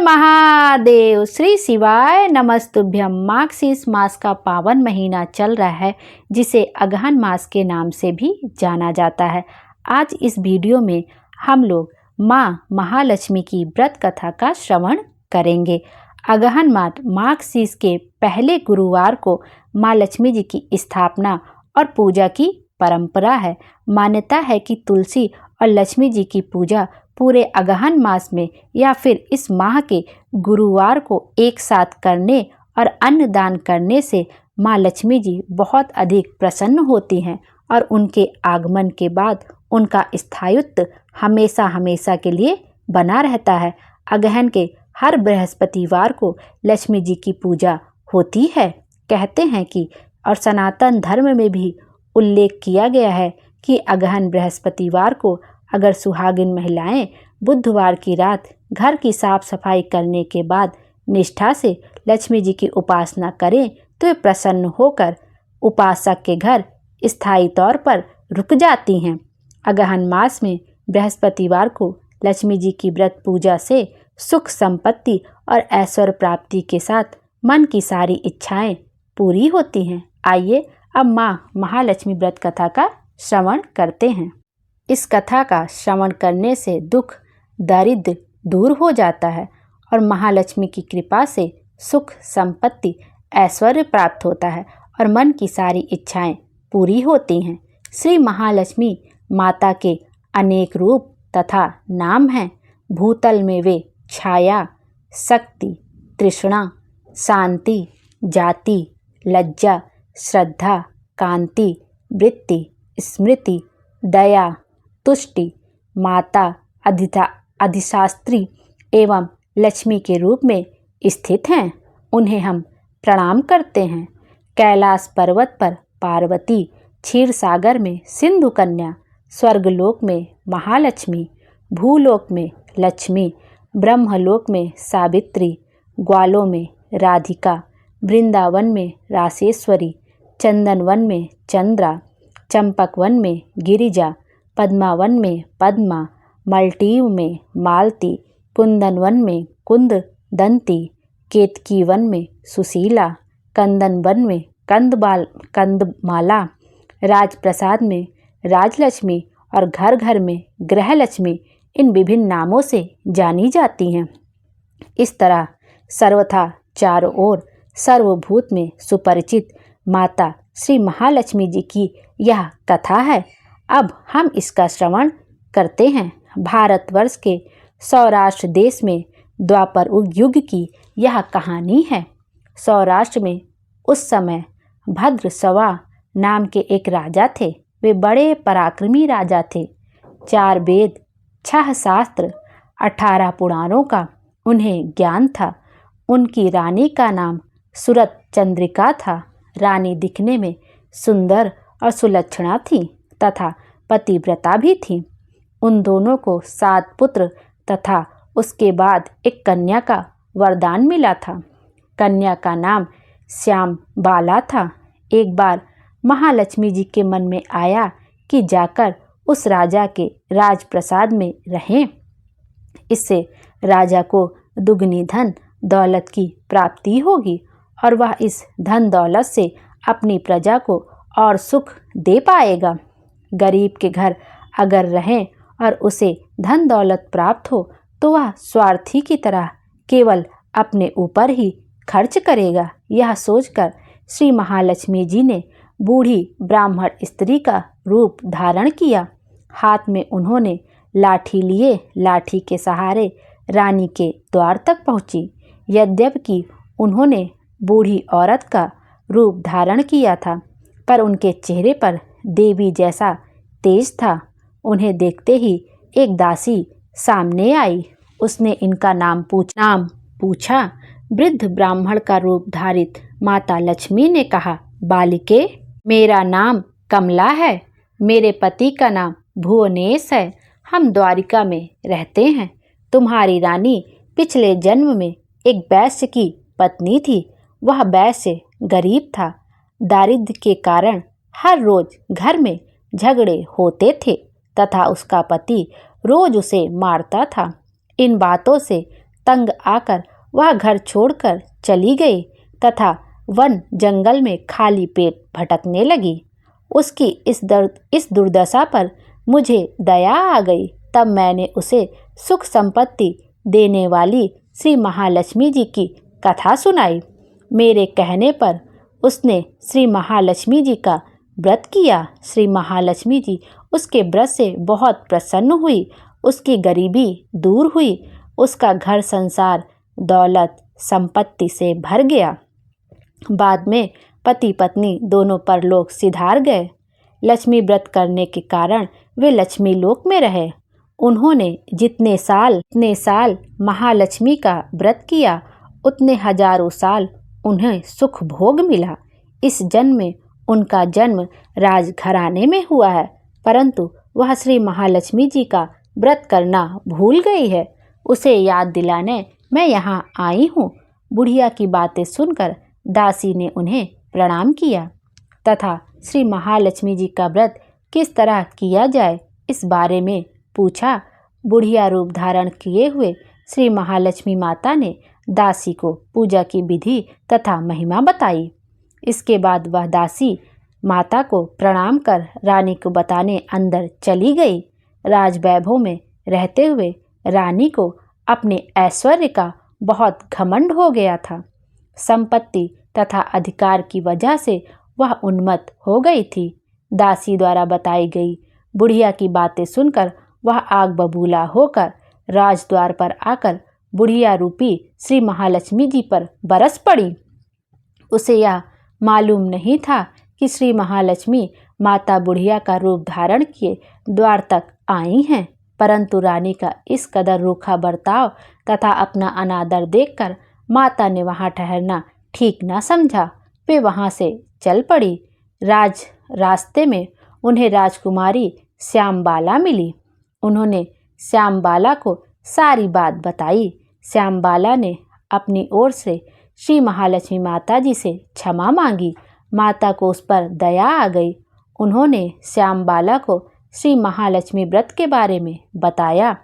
महादेव। श्री शिवाय नमस्तुभ्यम। मार्गशीर्ष मास का पावन महीना चल रहा है, जिसे अगहन मास के नाम से भी जाना जाता है। आज इस वीडियो में हम लोग माँ महालक्ष्मी की व्रत कथा का श्रवण करेंगे। अगहन मास मार्गशीर्ष के पहले गुरुवार को माँ लक्ष्मी जी की स्थापना और पूजा की परंपरा है। मान्यता है कि तुलसी और लक्ष्मी जी की पूजा पूरे अगहन मास में या फिर इस माह के गुरुवार को एक साथ करने और अन्न दान करने से माँ लक्ष्मी जी बहुत अधिक प्रसन्न होती हैं और उनके आगमन के बाद उनका स्थायित्व हमेशा हमेशा के लिए बना रहता है। अगहन के हर बृहस्पतिवार को लक्ष्मी जी की पूजा होती है। कहते हैं कि और सनातन धर्म में भी उल्लेख किया गया है कि अगहन बृहस्पतिवार को अगर सुहागिन महिलाएं बुधवार की रात घर की साफ सफाई करने के बाद निष्ठा से लक्ष्मी जी की उपासना करें तो वे प्रसन्न होकर उपासक के घर स्थायी तौर पर रुक जाती हैं। अगहन मास में बृहस्पतिवार को लक्ष्मी जी की व्रत पूजा से सुख संपत्ति और ऐश्वर्य प्राप्ति के साथ मन की सारी इच्छाएं पूरी होती हैं। आइए अब माँ महालक्ष्मी व्रत कथा का श्रवण करते हैं। इस कथा का श्रवण करने से दुख दारिद्र्य दूर हो जाता है और महालक्ष्मी की कृपा से सुख संपत्ति ऐश्वर्य प्राप्त होता है और मन की सारी इच्छाएं पूरी होती हैं। श्री महालक्ष्मी माता के अनेक रूप तथा नाम हैं। भूतल में वे छाया, शक्ति, तृष्णा, शांति, जाति, लज्जा, श्रद्धा, कांति, वृत्ति, स्मृति, दया, तुष्टि, माता, अधिशास्त्री एवं लक्ष्मी के रूप में स्थित हैं। उन्हें हम प्रणाम करते हैं। कैलाश पर्वत पर पार्वती, क्षीर सागर में सिंधु कन्या, स्वर्गलोक में महालक्ष्मी, भूलोक में लक्ष्मी, ब्रह्मलोक में सावित्री, ग्वालों में राधिका, वृंदावन में रासेश्वरी, चंदनवन में चंद्रा, चंपकवन में गिरिजा, पद्मावन में पद्मा, मल्टीव में मालती, कुंदनवन में कुंद दंती, केतकीवन में सुशीला, कंदनवन में कंदमाला, राजप्रसाद में राजलक्ष्मी और घर घर में गृहलक्ष्मी इन विभिन्न नामों से जानी जाती हैं। इस तरह सर्वथा चारों ओर सर्वभूत में सुपरिचित माता श्री महालक्ष्मी जी की यह कथा है। अब हम इसका श्रवण करते हैं। भारतवर्ष के सौराष्ट्र देश में द्वापर युग की यह कहानी है। सौराष्ट्र में उस समय भद्रसवा नाम के एक राजा थे। वे बड़े पराक्रमी राजा थे। 4 वेद, 6 शास्त्र, 18 पुराणों का उन्हें ज्ञान था। उनकी रानी का नाम सुरत चंद्रिका था। रानी दिखने में सुंदर और सुलक्षणा थी तथा पतिव्रता भी थी। उन दोनों को 7 पुत्र तथा उसके बाद एक कन्या का वरदान मिला था। कन्या का नाम श्याम बाला था। एक बार महालक्ष्मी जी के मन में आया कि जाकर उस राजा के राजप्रसाद में रहें। इससे राजा को दुगनी धन दौलत की प्राप्ति होगी और वह इस धन दौलत से अपनी प्रजा को और सुख दे पाएगा। गरीब के घर अगर रहें और उसे धन दौलत प्राप्त हो तो वह स्वार्थी की तरह केवल अपने ऊपर ही खर्च करेगा। यह सोचकर श्री महालक्ष्मी जी ने बूढ़ी ब्राह्मण स्त्री का रूप धारण किया। हाथ में उन्होंने लाठी लिए लाठी के सहारे रानी के द्वार तक पहुंची। यद्यपि उन्होंने बूढ़ी औरत का रूप धारण किया था, पर उनके चेहरे पर देवी जैसा तेज था। उन्हें देखते ही एक दासी सामने आई। उसने इनका नाम पूछा। वृद्ध ब्राह्मण का रूप धारित माता लक्ष्मी ने कहा, बालिके, मेरा नाम कमला है। मेरे पति का नाम भुवनेश है। हम द्वारिका में रहते हैं। तुम्हारी रानी पिछले जन्म में एक वैश्य की पत्नी थी। वह वैश्य गरीब था। दारिद्र्य के कारण हर रोज घर में झगड़े होते थे तथा उसका पति रोज उसे मारता था। इन बातों से तंग आकर वह घर छोड़कर चली गई तथा वन जंगल में खाली पेट भटकने लगी। उसकी इस दुर्दशा पर मुझे दया आ गई। तब मैंने उसे सुख संपत्ति देने वाली श्री महालक्ष्मी जी की कथा सुनाई। मेरे कहने पर उसने श्री महालक्ष्मी जी का व्रत किया। श्री महालक्ष्मी जी उसके व्रत से बहुत प्रसन्न हुई। उसकी गरीबी दूर हुई। उसका घर संसार दौलत संपत्ति से भर गया। बाद में पति पत्नी दोनों परलोक सिधार गए। लक्ष्मी व्रत करने के कारण वे लक्ष्मी लोक में रहे। उन्होंने जितने साल महालक्ष्मी का व्रत किया उतने हजारों साल उन्हें सुख भोग मिला। इस जन्म में उनका जन्म राजघराने में हुआ है, परंतु वह श्री महालक्ष्मी जी का व्रत करना भूल गई है। उसे याद दिलाने मैं यहाँ आई हूँ। बुढ़िया की बातें सुनकर दासी ने उन्हें प्रणाम किया तथा श्री महालक्ष्मी जी का व्रत किस तरह किया जाए इस बारे में पूछा। बुढ़िया रूप धारण किए हुए श्री महालक्ष्मी माता ने दासी को पूजा की विधि तथा महिमा बताई। इसके बाद वह दासी माता को प्रणाम कर रानी को बताने अंदर चली गई। राजवैभव में रहते हुए रानी को अपने ऐश्वर्य का बहुत घमंड हो गया था। संपत्ति तथा अधिकार की वजह से वह उन्मत्त हो गई थी। दासी द्वारा बताई गई बुढ़िया की बातें सुनकर वह आग बबूला होकर राजद्वार पर आकर बुढ़िया रूपी श्री महालक्ष्मी जी पर बरस पड़ी। उसे यह मालूम नहीं था कि श्री महालक्ष्मी माता बुढ़िया का रूप धारण किए द्वार तक आई हैं, परंतु रानी का इस कदर रूखा बर्ताव तथा अपना अनादर देखकर माता ने वहां ठहरना ठीक न समझा। वे वहां से चल पड़ी। रास्ते में उन्हें राजकुमारी श्यामबाला मिली। उन्होंने श्यामबाला को सारी बात बताई। श्यामबाला ने अपनी ओर से श्री महालक्ष्मी माता जी से क्षमा मांगी। माता को उस पर दया आ गई। उन्होंने श्यामबाला को श्री महालक्ष्मी व्रत के बारे में बताया।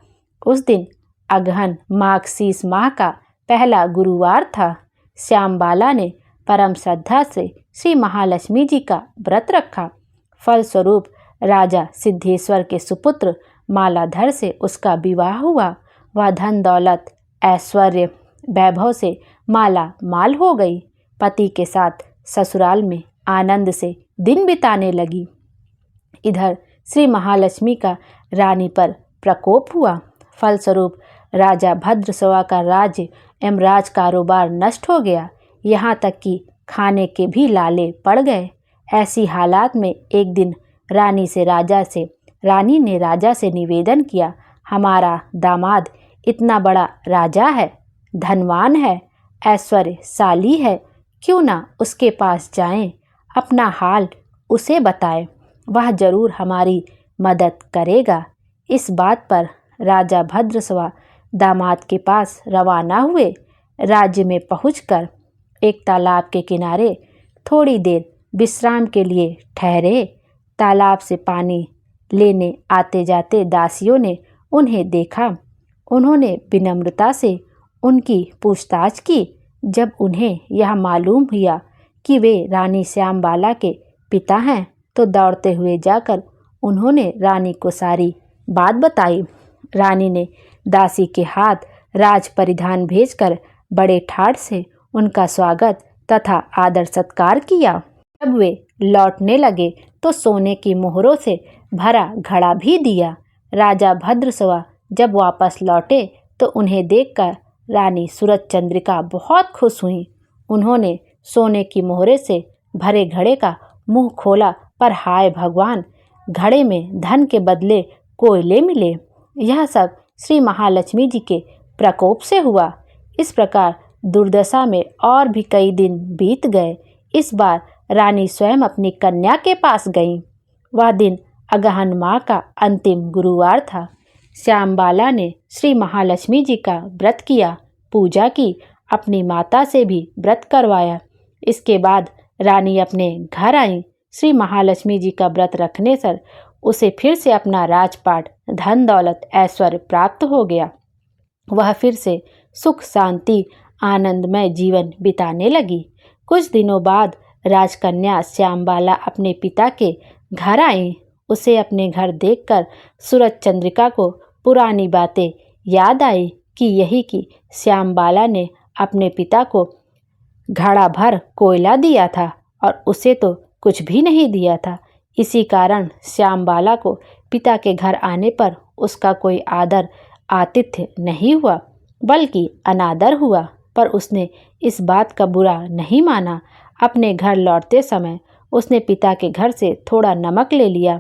उस दिन अगहन माघ शीस माह का पहला गुरुवार था। श्यामबाला ने परम श्रद्धा से श्री महालक्ष्मी जी का व्रत रखा। फलस्वरूप राजा सिद्धेश्वर के सुपुत्र मालाधर से उसका विवाह हुआ। वह धन दौलत ऐश्वर्य वैभव से माला माल हो गई। पति के साथ ससुराल में आनंद से दिन बिताने लगी। इधर श्री महालक्ष्मी का रानी पर प्रकोप हुआ। फलस्वरूप राजा भद्रसवा का राज्य एवं राज कारोबार नष्ट हो गया। यहाँ तक कि खाने के भी लाले पड़ गए। ऐसी हालात में एक दिन रानी ने राजा से निवेदन किया, हमारा दामाद इतना बड़ा राजा है, धनवान है, ऐश्वर्यशाली है, क्यों ना उसके पास जाएं, अपना हाल उसे बताएं, वह जरूर हमारी मदद करेगा। इस बात पर राजा भद्रसवा दामाद के पास रवाना हुए। राज्य में पहुंचकर एक तालाब के किनारे थोड़ी देर विश्राम के लिए ठहरे। तालाब से पानी लेने आते जाते दासियों ने उन्हें देखा। उन्होंने विनम्रता से उनकी पूछताछ की। जब उन्हें यह मालूम हुआ कि वे रानी श्यामबाला के पिता हैं, तो दौड़ते हुए जाकर उन्होंने रानी को सारी बात बताई। रानी ने दासी के हाथ राज परिधान भेजकर बड़े ठाठ से उनका स्वागत तथा आदर सत्कार किया। जब वे लौटने लगे तो सोने की मोहरों से भरा घड़ा भी दिया। राजा भद्रसवा जब वापस लौटे तो उन्हें देखकर रानी सूरज चंद्रिका बहुत खुश हुई। उन्होंने सोने की मोहरे से भरे घड़े का मुंह खोला, पर हाय भगवान, घड़े में धन के बदले कोयले मिले। यह सब श्री महालक्ष्मी जी के प्रकोप से हुआ। इस प्रकार दुर्दशा में और भी कई दिन बीत गए। इस बार रानी स्वयं अपनी कन्या के पास गईं। वह दिन अगहन माह का अंतिम गुरुवार था। श्यामबाला ने श्री महालक्ष्मी जी का व्रत किया, पूजा की, अपनी माता से भी व्रत करवाया। इसके बाद रानी अपने घर आई। श्री महालक्ष्मी जी का व्रत रखने से उसे फिर से अपना राजपाट, धन दौलत, ऐश्वर्य प्राप्त हो गया। वह फिर से सुख शांति आनंदमय जीवन बिताने लगी। कुछ दिनों बाद राजकन्या श्यामबाला अपने पिता के घर आई। उसे अपने घर देखकर सूरज चंद्रिका को पुरानी बातें याद आई कि यही कि श्यामबाला ने अपने पिता को घड़ा भर कोयला दिया था और उसे तो कुछ भी नहीं दिया था। इसी कारण श्यामबाला को पिता के घर आने पर उसका कोई आदर आतिथ्य नहीं हुआ, बल्कि अनादर हुआ। पर उसने इस बात का बुरा नहीं माना। अपने घर लौटते समय उसने पिता के घर से थोड़ा नमक ले लिया।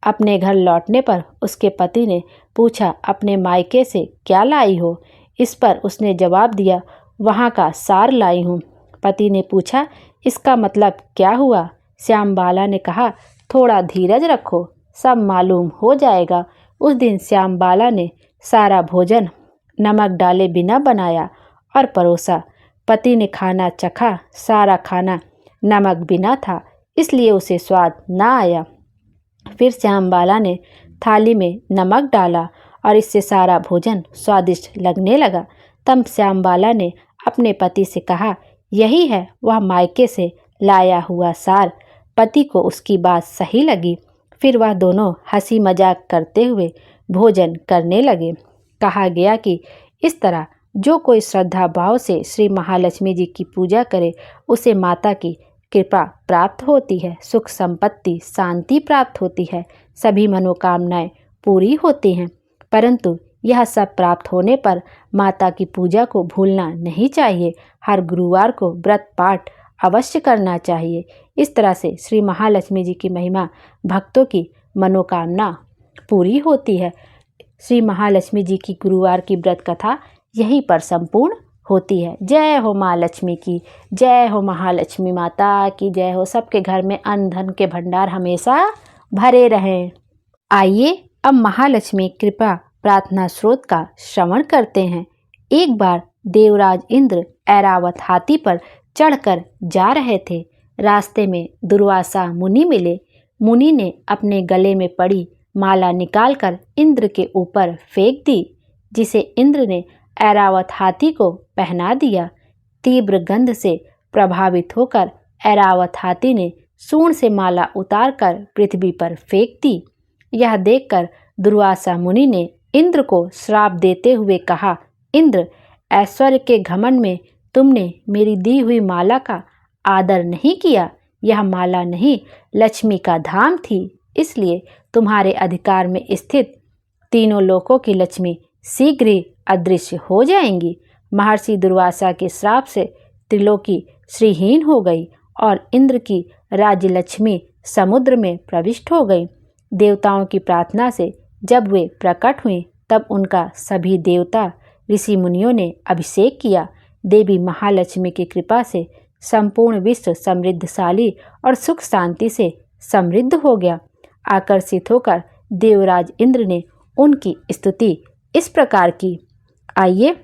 अपने घर लौटने पर उसके पति ने पूछा, अपने मायके से क्या लाई हो? इस पर उसने जवाब दिया, वहाँ का सार लाई हूँ। पति ने पूछा, इसका मतलब क्या हुआ? श्यामबाला ने कहा, थोड़ा धीरज रखो, सब मालूम हो जाएगा। उस दिन श्यामबाला ने सारा भोजन नमक डाले बिना बनाया और परोसा। पति ने खाना चखा, सारा खाना नमक बिना था, इसलिए उसे स्वाद न आया। फिर श्यामबाला ने थाली में नमक डाला और इससे सारा भोजन स्वादिष्ट लगने लगा। तब श्यामबाला ने अपने पति से कहा, यही है वह मायके से लाया हुआ सार। पति को उसकी बात सही लगी। फिर वह दोनों हंसी मजाक करते हुए भोजन करने लगे। कहा गया कि इस तरह जो कोई श्रद्धा भाव से श्री महालक्ष्मी जी की पूजा करे उसे माता की कृपा प्राप्त होती है, सुख संपत्ति शांति प्राप्त होती है, सभी मनोकामनाएं पूरी होती हैं। परंतु यह सब प्राप्त होने पर माता की पूजा को भूलना नहीं चाहिए। हर गुरुवार को व्रत पाठ अवश्य करना चाहिए। इस तरह से श्री महालक्ष्मी जी की महिमा, भक्तों की मनोकामना पूरी होती है। श्री महालक्ष्मी जी की गुरुवार की व्रत कथा यहीं पर संपूर्ण होती है। जय हो माँ लक्ष्मी की, जय हो महालक्ष्मी माता की जय हो। सबके घर में अन्न धन के भंडार हमेशा भरे रहें। आइए अब महालक्ष्मी कृपा प्रार्थना स्रोत का श्रवण करते हैं। एक बार देवराज इंद्र ऐरावत हाथी पर चढ़कर जा रहे थे। रास्ते में दुर्वासा मुनि मिले। मुनि ने अपने गले में पड़ी माला निकालकर इंद्र के ऊपर फेंक दी, जिसे इंद्र ने ऐरावत हाथी को पहना दिया। तीव्र गंध से प्रभावित होकर ऐरावत हाथी ने सूंड से माला उतारकर पृथ्वी पर फेंक दी। यह देखकर दुर्वासा मुनि ने इंद्र को श्राप देते हुए कहा, इंद्र, ऐश्वर्य के घमंड में तुमने मेरी दी हुई माला का आदर नहीं किया। यह माला नहीं, लक्ष्मी का धाम थी, इसलिए तुम्हारे अधिकार में स्थित तीनों लोकों की लक्ष्मी शीघ्र ही अदृश्य हो जाएंगी। महर्षि दुर्वासा के श्राप से त्रिलोकी श्रीहीन हो गई और इंद्र की राज्य लक्ष्मी समुद्र में प्रविष्ट हो गई। देवताओं की प्रार्थना से जब वे प्रकट हुई तब उनका सभी देवता ऋषि मुनियों ने अभिषेक किया। देवी महालक्ष्मी की कृपा से संपूर्ण विश्व समृद्धशाली और सुख शांति से समृद्ध हो गया। आकर्षित होकर देवराज इंद्र ने उनकी स्तुति इस प्रकार की। आइए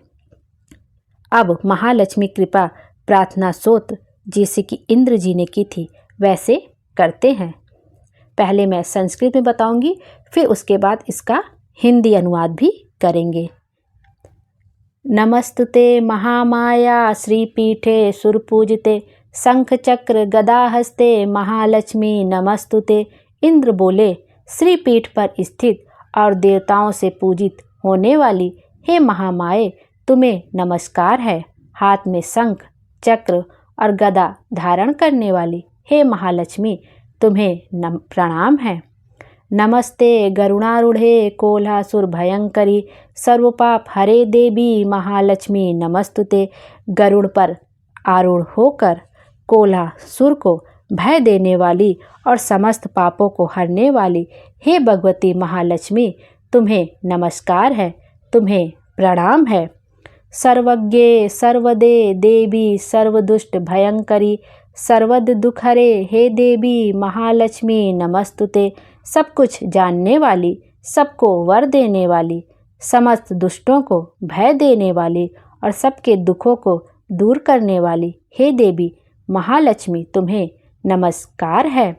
अब महालक्ष्मी कृपा प्रार्थना स्तोत्र जैसे कि इंद्र जी ने की थी वैसे करते हैं। पहले मैं संस्कृत में बताऊंगी, फिर उसके बाद इसका हिंदी अनुवाद भी करेंगे। नमस्तुते महामाया श्रीपीठे सुरपूजिते शंख चक्र गदा हस्ते महालक्ष्मी नमस्तुते। इंद्र बोले, श्रीपीठ पर स्थित और देवताओं से पूजित होने वाली हे महामाये, तुम्हें नमस्कार है। हाथ में शंख चक्र और गदा धारण करने वाली हे महालक्ष्मी, तुम्हें प्रणाम है। नमस्ते गरुणारूढ़े कोल्हासुर भयंकरी सर्वपाप हरे देवी महालक्ष्मी नमस्तुते। गरुड़ पर आरूढ़ होकर कोल्हासुर को भय देने वाली और समस्त पापों को हरने वाली हे भगवती महालक्ष्मी, तुम्हें नमस्कार है, तुम्हें प्रणाम है। सर्वज्ञे सर्वदे देवी सर्वदुष्ट भयंकरी सर्वद दुखहरे हे देवी महालक्ष्मी नमस्तुते। सब कुछ जानने वाली, सबको वर देने वाली, समस्त दुष्टों को भय देने वाली और सबके दुखों को दूर करने वाली हे देवी महालक्ष्मी, तुम्हें नमस्कार है।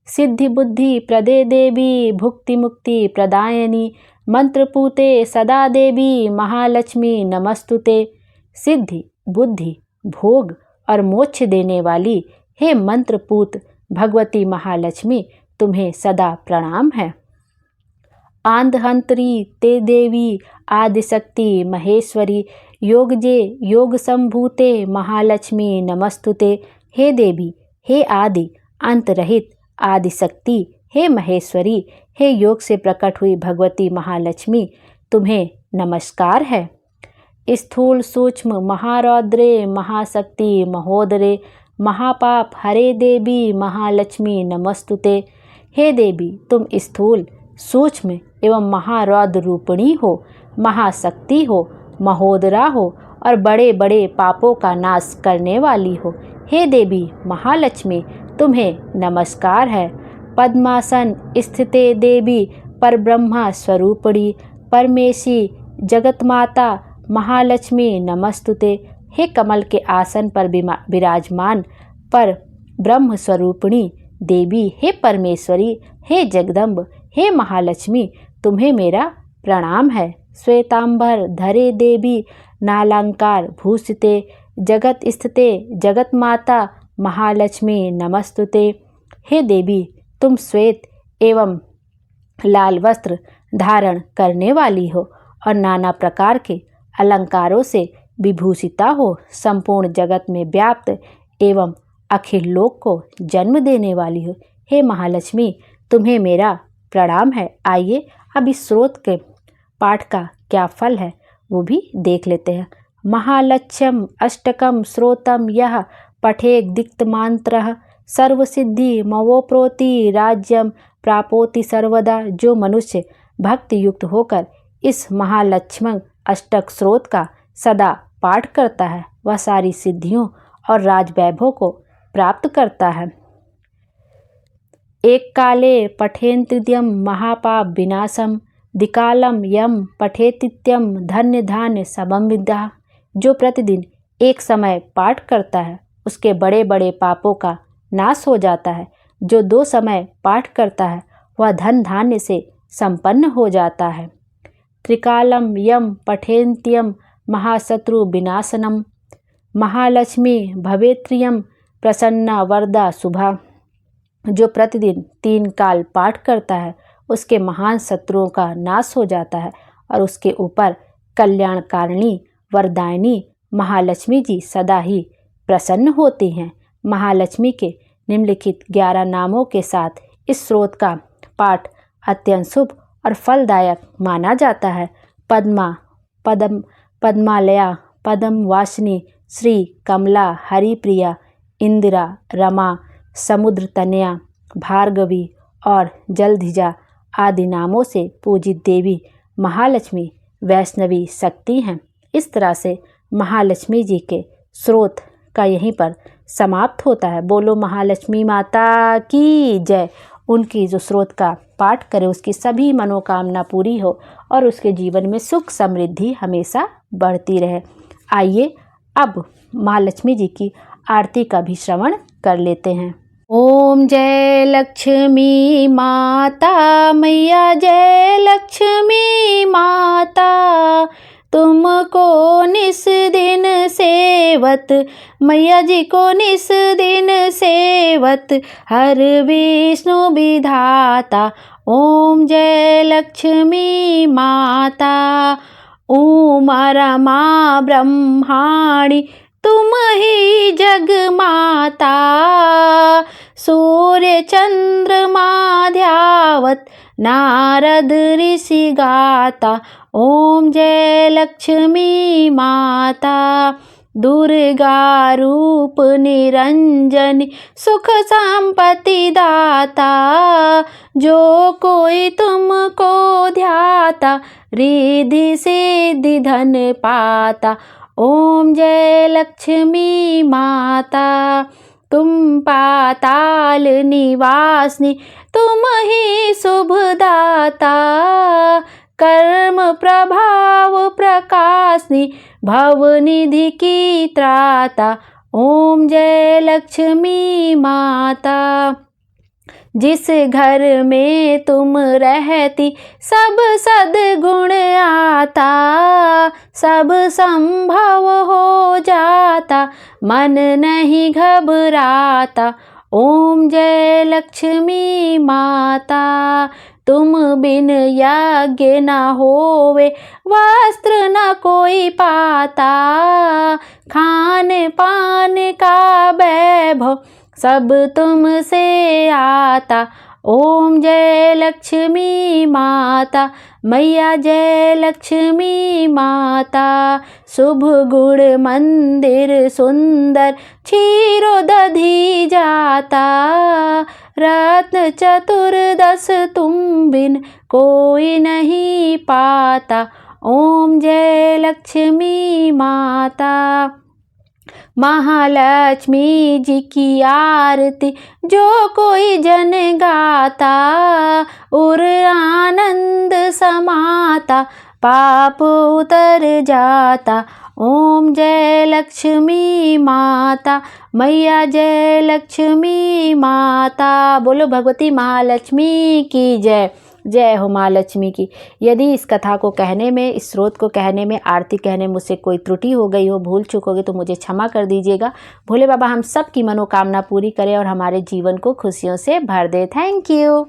सिद्धि बुद्धि प्रदे देवी भुक्ति मुक्ति प्रदायनी मंत्रपूते सदा देवी महालक्ष्मी नमस्तुते। सिद्धि, बुद्धि, भोग और मोक्ष देने वाली हे मंत्रपूत भगवती महालक्ष्मी, तुम्हें सदा प्रणाम है। आंधहंत्री ते देवी आदिशक्ति महेश्वरी योगजे योग संभूते महालक्ष्मी नमस्तुते। हे देवी, हे आदि अंत रहित आदिशक्ति, हे महेश्वरी, हे योग से प्रकट हुई भगवती महालक्ष्मी, तुम्हें नमस्कार है। स्थूल सूक्ष्म महारौद्रे महाशक्ति महोदरे महापाप हरे देवी महालक्ष्मी नमस्तुते। हे देवी, तुम स्थूल सूक्ष्म एवं महारौद्र रूपिणी हो, महाशक्ति हो, महोदरा हो और बड़े बड़े पापों का नाश करने वाली हो। हे देवी महालक्ष्मी, तुम्हें नमस्कार है। पद्मासन स्थिते देवी परब्रह्म स्वरूपिणी परमेशी जगतमाता महालक्ष्मी नमस्तुते। हे कमल के आसन पर विराजमान पर ब्रह्म स्वरूपिणी देवी, हे परमेश्वरी, हे जगदम्ब, हे महालक्ष्मी, तुम्हें मेरा प्रणाम है। श्वेतांबर धरे देवी नालंकार भूषिते जगत स्थिते जगत माता महालक्ष्मी नमस्तुते। हे देवी, तुम श्वेत एवं लाल वस्त्र धारण करने वाली हो और नाना प्रकार के अलंकारों से विभूषिता हो, संपूर्ण जगत में व्याप्त एवं अखिल लोक को जन्म देने वाली हो। हे महालक्ष्मी, तुम्हें मेरा प्रणाम है। आइए अब इस स्रोत के पाठ का क्या फल है वो भी देख लेते हैं। महालक्ष्यम अष्टकम स्रोतम यह पठे दिक्तमांत्रः सर्वसिद्धि मवोप्रोति राज्यम प्रापोति सर्वदा। जो मनुष्य भक्ति युक्त होकर इस महालक्ष्मण अष्टक स्रोत का सदा पाठ करता है वह सारी सिद्धियों और राजवैभव को प्राप्त करता है। एक काले पठेन्त्रिद्यम महापाप विनाशम दिकालम यम पठेतित्यम धन्य धान्य सममिदा। जो प्रतिदिन एक समय पाठ करता है उसके बड़े बड़े पापों का नाश हो जाता है। जो 2 समय पाठ करता है वह धन धान्य से संपन्न हो जाता है। त्रिकालम यम पठेन्त्यम महाशत्रु विनाशनम महालक्ष्मी भवेत्रियम प्रसन्ना वरदा शुभा। जो प्रतिदिन 3 काल पाठ करता है उसके महान शत्रुओं का नाश हो जाता है और उसके ऊपर कल्याणकारिणी वरदायिनी महालक्ष्मी जी सदा ही प्रसन्न होती हैं। महालक्ष्मी के निम्नलिखित 11 नामों के साथ इस स्रोत का पाठ अत्यंत शुभ और फलदायक माना जाता है। पद्मा, पद्म, पद्मालया, पद्म वासिनी, श्री, कमला, हरिप्रिया, इंदिरा, रमा, समुद्र तनया, भार्गवी और जलधिजा आदि नामों से पूजित देवी महालक्ष्मी वैष्णवी शक्ति हैं। इस तरह से महालक्ष्मी जी के स्रोत का यहीं पर समाप्त होता है। बोलो महालक्ष्मी माता की जय। उनकी जो स्रोत का पाठ करे उसकी सभी मनोकामना पूरी हो और उसके जीवन में सुख समृद्धि हमेशा बढ़ती रहे। आइए अब महालक्ष्मी जी की आरती का भी श्रवण कर लेते हैं। ओम जय लक्ष्मी माता मैया, जय लक्ष्मी माता, तुमको निस दिन सेवत, मैया जी को निस दिन सेवत, हर विष्णु विधाता। ओम जय लक्ष्मी माता, उमा रमा ब्रह्माणी, तुम ही जग माता, सूर्य चंद्रमा ध्यावत, नारद ऋषि गाता। ओम जय लक्ष्मी माता, दुर्गा रूप निरंजनी, सुख संपत्ति दाता, जो कोई तुमको ध्याता, रिद्धि सिद्धि धन पाता। ओम जय लक्ष्मी माता, तुम पाताल निवासिनी, तुम ही शुभदाता, कर्म प्रभाव प्रकाशनी, भवनिधि की त्राता। ओम जय लक्ष्मी माता, जिस घर में तुम रहती सब सद्गुण आता, सब संभव हो जाता, मन नहीं घबराता। ओम जय लक्ष्मी माता। तुम बिन यज्ञ न होवे, वस्त्र न कोई पाता, खान पान का वैभव सब तुमसे आता। ओम जय लक्ष्मी माता, मैया जय लक्ष्मी माता। शुभ गुण मंदिर सुंदर, क्षीरो दधी जाता, रत्न चतुर्दश तुम बिन कोई नहीं पाता। ओम जय लक्ष्मी माता। महालक्ष्मी जी की आरती जो कोई जन गाता, उर आनंद समाता, पाप उतर जाता। ओम जय लक्ष्मी माता, मैया जय लक्ष्मी माता। बोलो भगवती महालक्ष्मी की जय। जय हो माँ लक्ष्मी की। यदि इस कथा को कहने में, इस स्रोत को कहने में, आरती कहने में मुझसे कोई त्रुटि हो गई हो, भूल चूक हो गई तो मुझे क्षमा कर दीजिएगा। भोले बाबा हम सब की मनोकामना पूरी करें और हमारे जीवन को खुशियों से भर दे। Thank you.